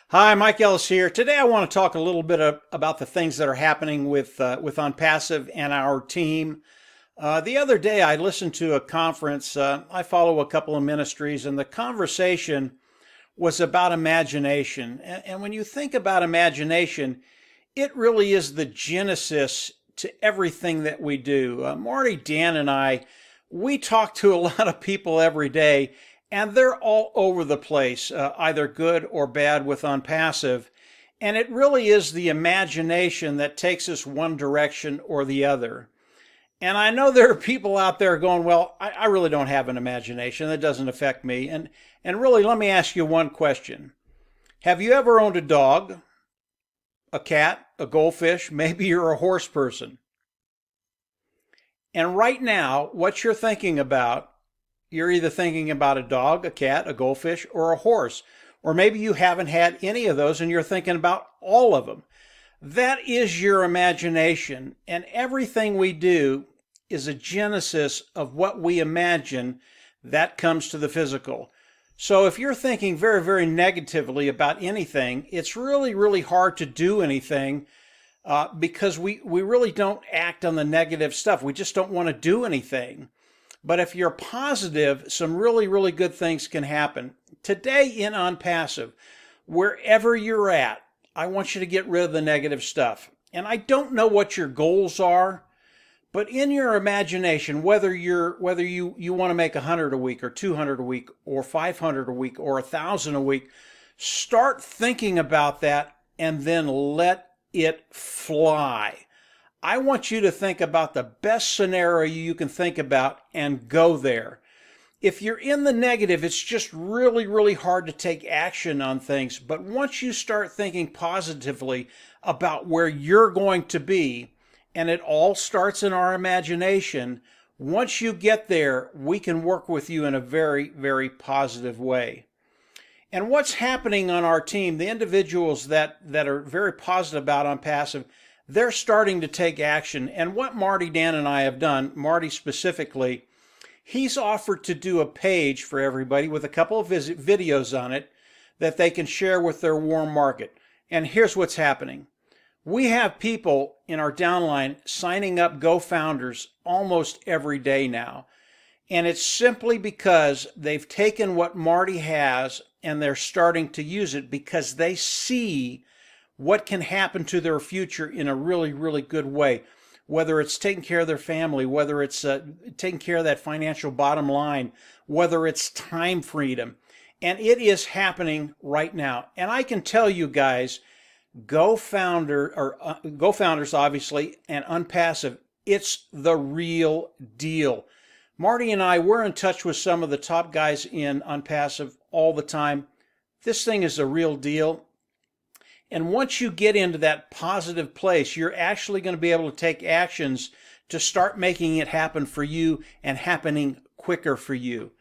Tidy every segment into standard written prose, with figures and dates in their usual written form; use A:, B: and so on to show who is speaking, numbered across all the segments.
A: Hi, Mike Ellis here. Today I want to talk a little bit about the things that are happening with OnPassive and our team. The other day I listened to a conference. I follow a couple of ministries, and the conversation was about imagination. And when you think about imagination, it really is the genesis to everything that we do. Marty, Dan, and I, we talk to a lot of people every day, and they're all over the place, either good or bad with OnPassive. And it really is the imagination that takes us one direction or the other. And I know there are people out there going, well, I really don't have an imagination. That doesn't affect me. And really, let me ask you one question. Have you ever owned a dog, a cat, a goldfish? Maybe you're a horse person. And right now, what you're thinking about, you're either thinking about a dog, a cat, a goldfish, or a horse. Or maybe you haven't had any of those and you're thinking about all of them. That is your imagination. And everything we do is a genesis of what we imagine that comes to the physical. So if you're thinking very, very negatively about anything, it's really, really hard to do anything because we really don't act on the negative stuff. We just don't want to do anything. But if you're positive, some really, really good things can happen. Today in OnPassive, wherever you're at, I want you to get rid of the negative stuff. And I don't know what your goals are, but in your imagination, whether you want to make 100 a week or 200 a week or 500 a week or 1,000 a week, start thinking about that and then let it fly. I want you to think about the best scenario you can think about and go there. If you're in the negative, it's just really, really hard to take action on things. But once you start thinking positively about where you're going to be, and it all starts in our imagination, once you get there, we can work with you in a very, very positive way. And what's happening on our team, the individuals that are very positive about OnPassive, they're starting to take action. And what Marty, Dan, and I have done, Marty specifically, he's offered to do a page for everybody with a couple of videos on it that they can share with their warm market. And here's what's happening. We have people in our downline signing up Go Founders almost every day now. And it's simply because they've taken what Marty has and they're starting to use it because they see what can happen to their future in a really, really good way. Whether it's taking care of their family, whether it's taking care of that financial bottom line, whether it's time freedom. And it is happening right now. And I can tell you guys, Go Founders, obviously, and OnPassive, it's the real deal. Marty and I, we're in touch with some of the top guys in OnPassive all the time. This thing is a real deal. And once you get into that positive place, you're actually going to be able to take actions to start making it happen for you and happening quicker for you.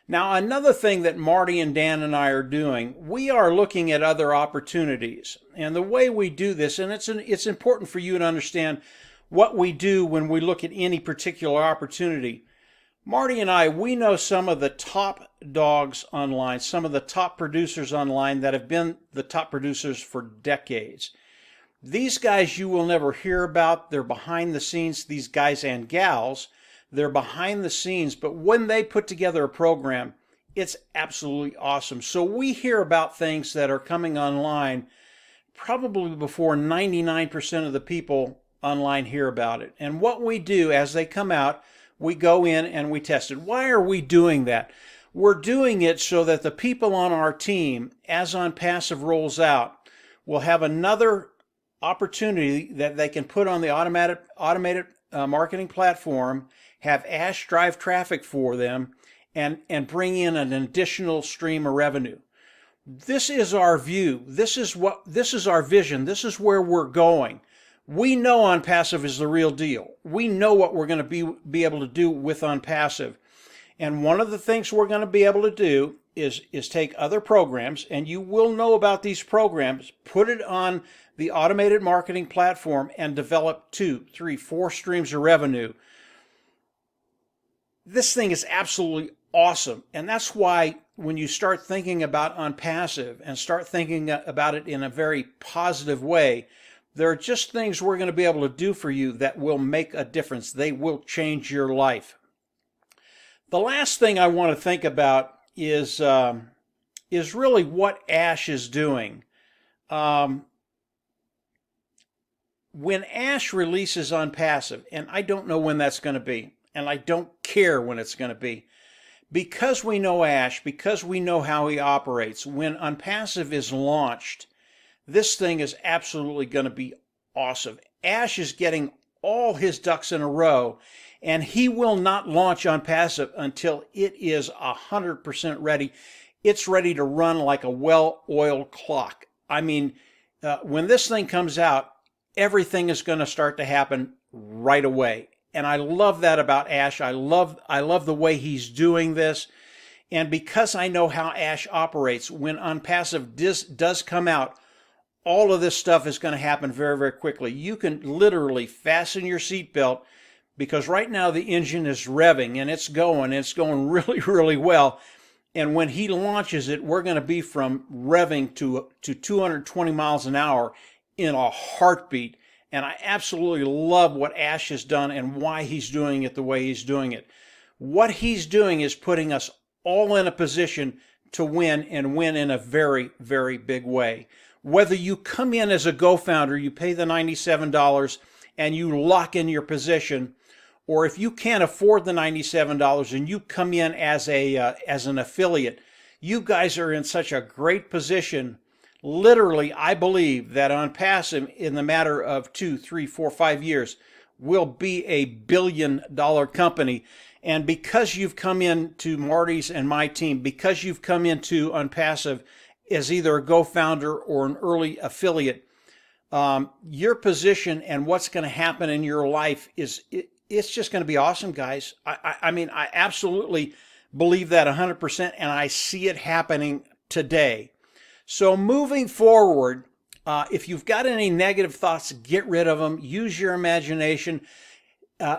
A: Now, another thing that Marty and Dan and I are doing, we are looking at other opportunities. And the way we do this, and it's important for you to understand what we do when we look at any particular opportunity. Marty and I, we know some of the top dogs online, some of the top producers online that have been the top producers for decades. These guys you will never hear about. They're behind the scenes, these guys and gals. They're behind the scenes, but when they put together a program, it's absolutely awesome. So we hear about things that are coming online probably before 99% of the people online hear about it. And what we do as they come out, we go in and we test it. Why are we doing that? We're doing it so that the people on our team, as OnPassive rolls out, will have another opportunity that they can put on the automated marketing platform, have Ash drive traffic for them, and bring in an additional stream of revenue. This is our view. This is our vision. This is where we're going. We know OnPassive is the real deal. We know what we're going to be able to do with OnPassive. And one of the things we're going to be able to do is take other programs, and you will know about these programs, put it on the automated marketing platform, and develop 2, 3, 4 streams of revenue. This thing is absolutely awesome. And that's why when you start thinking about OnPassive and start thinking about it in a very positive way, there are just things we're going to be able to do for you that will make a difference. They will change your life. The last thing I want to think about is really what Ash is doing. When Ash releases OnPassive, and I don't know when that's going to be, and I don't care when it's going to be, because we know Ash, because we know how he operates, when OnPassive is launched, this thing is absolutely going to be awesome. Ash is getting all his ducks in a row, and he will not launch OnPassive until it is 100% ready. It's ready to run like a well-oiled clock. I mean, when this thing comes out, everything is going to start to happen right away. And I love that about Ash. I love the way he's doing this. And because I know how Ash operates, when OnPassive does come out, all of this stuff is going to happen very, very quickly. You can literally fasten your seatbelt, because right now the engine is revving and it's going really, really well. And when he launches it, we're going to be from revving to 220 miles an hour in a heartbeat. And I absolutely love what Ash has done and why he's doing it the way he's doing it. What he's doing is putting us all in a position to win, and win in a very, very big way. Whether you come in as a Go-Founder, you pay the $97 and you lock in your position, or if you can't afford the $97 and you come in as an affiliate, you guys are in such a great position. Literally, I believe that OnPassive, in the matter of 2, 3, 4, 5 years, will be a billion-dollar company. And because you've come into Marty's and my team, because you've come into OnPassive as either a Go-Founder or an early affiliate, your position and what's going to happen in your life it's just going to be awesome, guys. I mean, I absolutely believe that 100%, and I see it happening today. So moving forward, if you've got any negative thoughts, get rid of them. Use your imagination.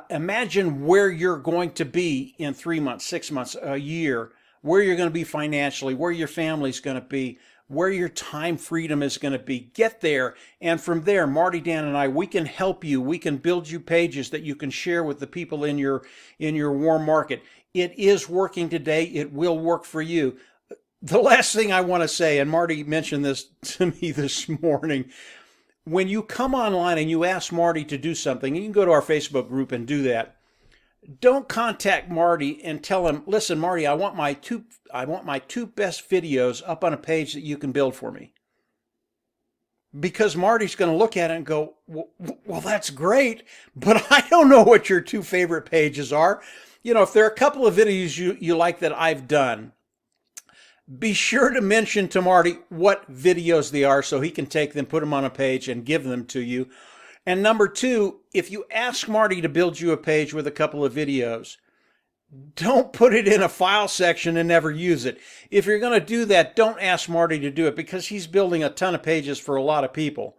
A: Imagine where you're going to be in 3 months, 6 months, a year, where you're going to be financially, where your family's going to be, where your time freedom is going to be. Get there, and from there, Marty, Dan, and I, we can help you. We can build you pages that you can share with the people in your warm market. It is working today. It will work for you. The last thing I want to say, and Marty mentioned this to me this morning, when you come online and you ask Marty to do something, you can go to our Facebook group and do that. Don't contact Marty and tell him, listen, Marty, I want my two best videos up on a page that you can build for me. Because Marty's going to look at it and go, well, that's great, but I don't know what your 2 favorite pages are. You know, if there are a couple of videos you like that I've done, be sure to mention to Marty what videos they are so he can take them, put them on a page, and give them to you. And number 2, if you ask Marty to build you a page with a couple of videos, don't put it in a file section and never use it. If you're going to do that, don't ask Marty to do it, because he's building a ton of pages for a lot of people.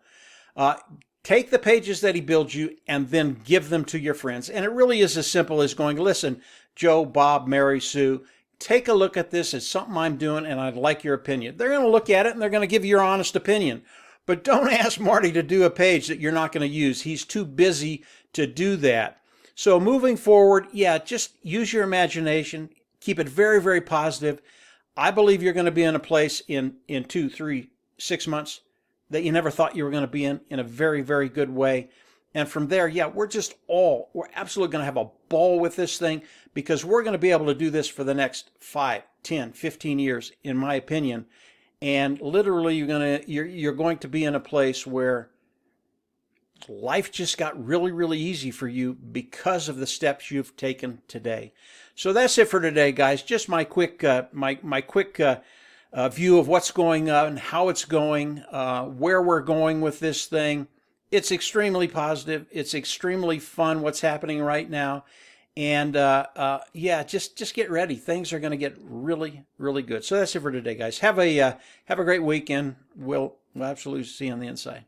A: Take the pages that he builds you and then give them to your friends. And it really is as simple as going, listen, Joe, Bob, Mary, Sue, take a look at this. It's something I'm doing and I'd like your opinion. They're going to look at it and they're going to give you your honest opinion. But don't ask Marty to do a page that you're not going to use. He's too busy to do that. So moving forward, yeah, just use your imagination. Keep it very, very positive. I believe you're going to be in a place in 2, 3, 6 months that you never thought you were going to be in a very, very good way. And from there, yeah, we're absolutely going to have a ball with this thing, because we're going to be able to do this for the next 5, 10, 15 years, in my opinion. And literally, you're going to be in a place where life just got really, really easy for you because of the steps you've taken today. So that's it for today, guys. Just my quick view of what's going on, how it's going, where we're going with this thing. It's extremely positive. It's extremely fun what's happening right now. And yeah, just get ready. Things are going to get really, really good. So that's it for today, guys. Have a great weekend. We'll absolutely see you on the inside.